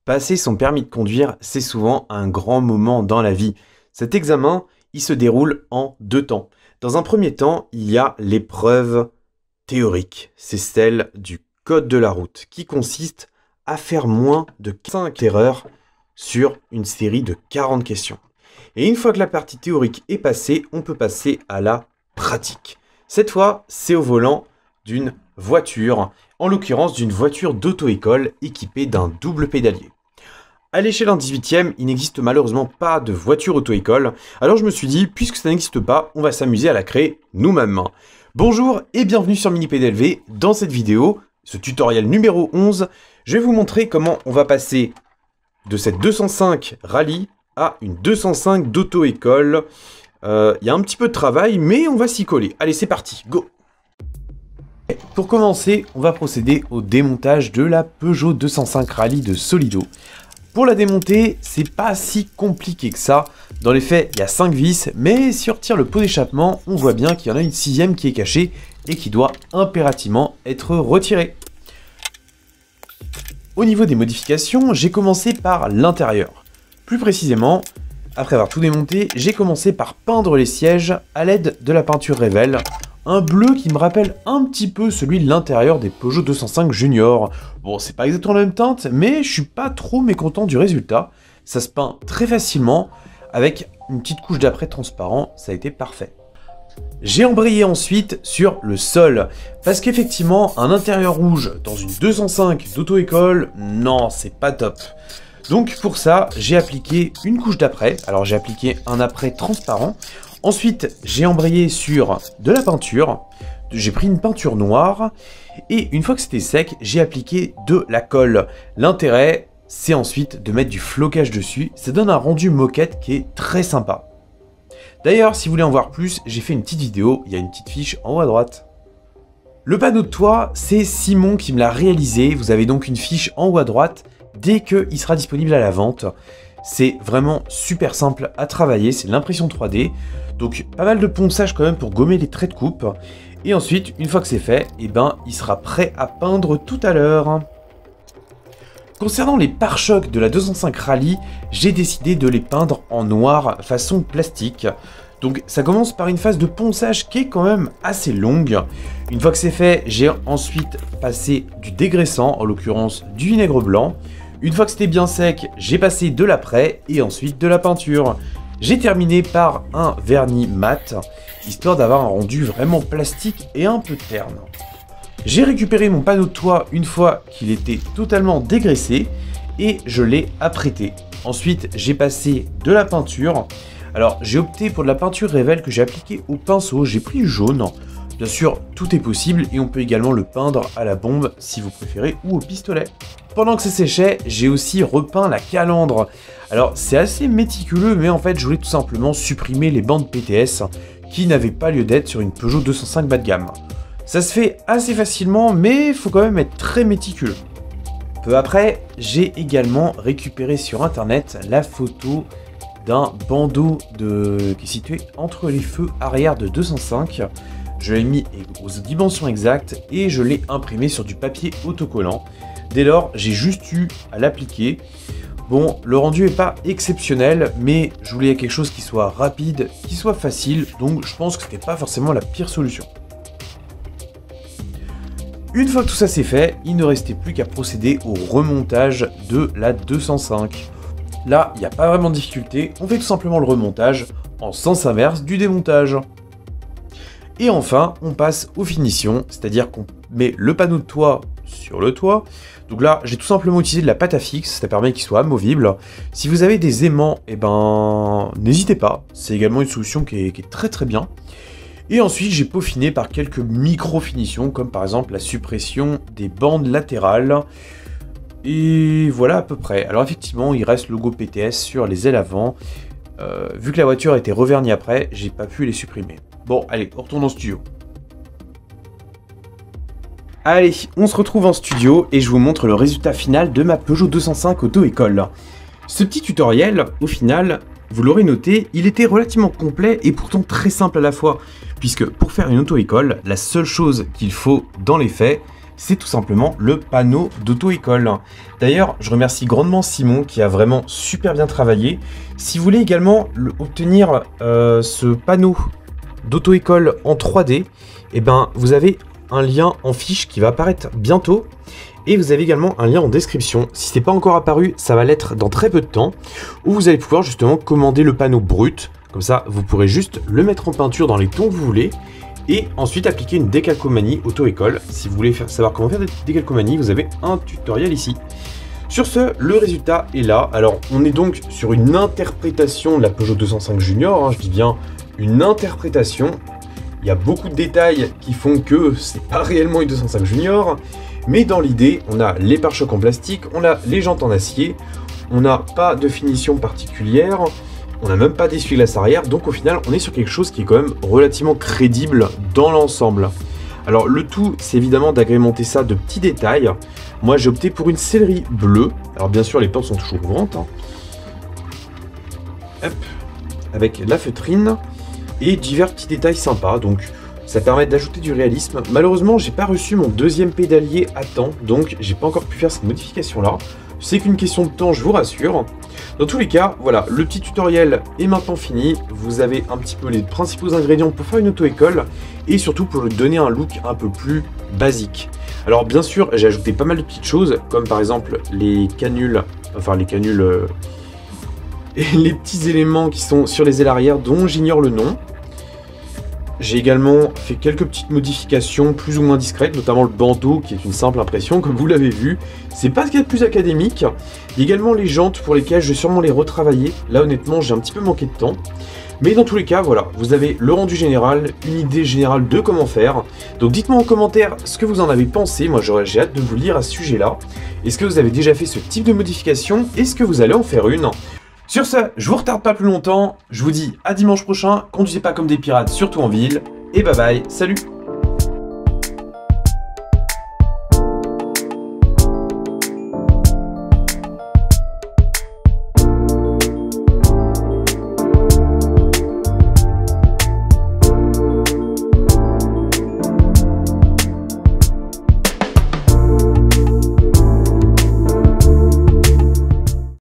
Passer son permis de conduire, c'est souvent un grand moment dans la vie. Cet examen, il se déroule en 2 temps. Dans un premier temps, il y a l'épreuve théorique. C'est celle du code de la route, qui consiste à faire moins de 5 erreurs sur une série de 40 questions. Et une fois que la partie théorique est passée, on peut passer à la pratique. Cette fois, c'est au volant d'une voiture, en l'occurrence d'une voiture d'auto-école équipée d'un double pédalier. À l'échelle en 18e, il n'existe malheureusement pas de voiture auto-école, alors je me suis dit, puisque ça n'existe pas, on va s'amuser à la créer nous-mêmes. Bonjour et bienvenue sur MiniPDLV. Dans cette vidéo, ce tutoriel numéro 11, je vais vous montrer comment on va passer de cette 205 rallye à une 205 d'auto-école. Il y a un petit peu de travail, mais on va s'y coller. Allez, c'est parti, go! Pour commencer, on va procéder au démontage de la Peugeot 205 Rallye de Solido. Pour la démonter, c'est pas si compliqué que ça. Dans les faits, il y a 5 vis, mais si on retire le pot d'échappement, on voit bien qu'il y en a une 6e qui est cachée et qui doit impérativement être retirée. Au niveau des modifications, j'ai commencé par l'intérieur. Plus précisément, après avoir tout démonté, j'ai commencé par peindre les sièges à l'aide de la peinture Revell. Un bleu qui me rappelle un petit peu celui de l'intérieur des Peugeot 205 Junior. Bon, c'est pas exactement la même teinte, mais je suis pas trop mécontent du résultat. Ça se peint très facilement, avec une petite couche d'après transparent, ça a été parfait. J'ai embrayé ensuite sur le sol, parce qu'effectivement, un intérieur rouge dans une 205 d'auto-école, non, c'est pas top. Donc pour ça, j'ai appliqué une couche d'après. Alors j'ai appliqué un après transparent. Ensuite, j'ai embrayé sur de la peinture. J'ai pris une peinture noire. Et une fois que c'était sec, j'ai appliqué de la colle. L'intérêt, c'est ensuite de mettre du flocage dessus. Ça donne un rendu moquette qui est très sympa. D'ailleurs, si vous voulez en voir plus, j'ai fait une petite vidéo. Il y a une petite fiche en haut à droite. Le panneau de toit, c'est Simon qui me l'a réalisé. Vous avez donc une fiche en haut à droite dès qu'il sera disponible à la vente. C'est vraiment super simple à travailler, c'est l'impression 3D. Donc pas mal de ponçage quand même pour gommer les traits de coupe. Et ensuite, une fois que c'est fait, eh ben, il sera prêt à peindre tout à l'heure. Concernant les pare-chocs de la 205 Rallye, j'ai décidé de les peindre en noir façon plastique. Donc ça commence par une phase de ponçage qui est quand même assez longue. Une fois que c'est fait, j'ai ensuite passé du dégraissant, en l'occurrence du vinaigre blanc. Une fois que c'était bien sec, j'ai passé de l'après et ensuite de la peinture. J'ai terminé par un vernis mat, histoire d'avoir un rendu vraiment plastique et un peu terne. J'ai récupéré mon panneau de toit une fois qu'il était totalement dégraissé et je l'ai apprêté. Ensuite, j'ai passé de la peinture. Alors, j'ai opté pour de la peinture Revell que j'ai appliquée au pinceau. J'ai pris du jaune. Bien sûr, tout est possible et on peut également le peindre à la bombe si vous préférez ou au pistolet. Pendant que ça séchait, j'ai aussi repeint la calandre. Alors, c'est assez méticuleux, mais en fait, je voulais tout simplement supprimer les bandes PTS qui n'avaient pas lieu d'être sur une Peugeot 205 bas de gamme. Ça se fait assez facilement, mais il faut quand même être très méticuleux. Peu après, j'ai également récupéré sur internet la photo d'un bandeau qui est situé entre les feux arrière de 205. Je l'ai mis aux dimensions exactes et je l'ai imprimé sur du papier autocollant. Dès lors, j'ai juste eu à l'appliquer. Bon, le rendu n'est pas exceptionnel, mais je voulais quelque chose qui soit rapide, qui soit facile, donc je pense que c'était pas forcément la pire solution. Une fois que tout ça c'est fait, il ne restait plus qu'à procéder au remontage de la 205. Là, il n'y a pas vraiment de difficulté, on fait tout simplement le remontage en sens inverse du démontage. Et enfin, on passe aux finitions, c'est-à-dire qu'on met le panneau de toit sur le toit. Donc là, j'ai tout simplement utilisé de la pâte à fixe, ça permet qu'il soit amovible. Si vous avez des aimants, eh ben, n'hésitez pas, c'est également une solution qui est très très bien. Et ensuite, j'ai peaufiné par quelques micro-finitions, comme par exemple la suppression des bandes latérales. Et voilà à peu près. Alors effectivement, il reste le logo PTS sur les ailes avant. Vu que la voiture a été revernie après, j'ai pas pu les supprimer. Bon, allez, on retourne en studio. Allez, on se retrouve en studio et je vous montre le résultat final de ma Peugeot 205 auto-école. Ce petit tutoriel, au final, vous l'aurez noté, il était relativement complet et pourtant très simple à la fois. Puisque pour faire une auto-école, la seule chose qu'il faut dans les faits, c'est tout simplement le panneau d'auto-école. D'ailleurs, je remercie grandement Simon qui a vraiment super bien travaillé. Si vous voulez également obtenir ce panneau d'auto-école en 3D, eh ben, vous avez un lien en fiche qui va apparaître bientôt. Et vous avez également un lien en description. Si ce n'est pas encore apparu, ça va l'être dans très peu de temps, où vous allez pouvoir justement commander le panneau brut. Comme ça, vous pourrez juste le mettre en peinture dans les tons que vous voulez, et ensuite appliquer une décalcomanie auto-école. Si vous voulez savoir comment faire des décalcomanies, vous avez un tutoriel ici. Sur ce, le résultat est là. Alors, on est donc sur une interprétation de la Peugeot 205 Junior, je dis bien une interprétation. Il y a beaucoup de détails qui font que c'est pas réellement une 205 Junior, mais dans l'idée, on a les pare-chocs en plastique, on a les jantes en acier, on n'a pas de finition particulière, on n'a même pas d'essuie-glace arrière, donc au final, on est sur quelque chose qui est quand même relativement crédible dans l'ensemble. Alors le tout, c'est évidemment d'agrémenter ça de petits détails. Moi, j'ai opté pour une sellerie bleue. Alors bien sûr, les portes sont toujours ouvrantes, hein. Hop, avec la feutrine et divers petits détails sympas, donc ça permet d'ajouter du réalisme. Malheureusement, j'ai pas reçu mon deuxième pédalier à temps, donc j'ai pas encore pu faire cette modification-là. C'est qu'une question de temps, je vous rassure. Dans tous les cas, voilà, le petit tutoriel est maintenant fini. Vous avez un petit peu les principaux ingrédients pour faire une auto-école et surtout pour lui donner un look un peu plus basique. Alors bien sûr, j'ai ajouté pas mal de petites choses, comme par exemple les canules, et les petits éléments qui sont sur les ailes arrière dont j'ignore le nom. J'ai également fait quelques petites modifications plus ou moins discrètes, notamment le bandeau qui est une simple impression, comme vous l'avez vu. C'est pas ce qu'il y a de plus académique. Il y a également les jantes pour lesquelles je vais sûrement les retravailler. Là honnêtement, j'ai un petit peu manqué de temps. Mais dans tous les cas, voilà, vous avez le rendu général, une idée générale de comment faire. Donc dites-moi en commentaire ce que vous en avez pensé. Moi j'ai hâte de vous lire à ce sujet-là. Est-ce que vous avez déjà fait ce type de modification? Est-ce que vous allez en faire une? Sur ce, je vous retarde pas plus longtemps, je vous dis à dimanche prochain, conduisez pas comme des pirates, surtout en ville, et bye bye, salut!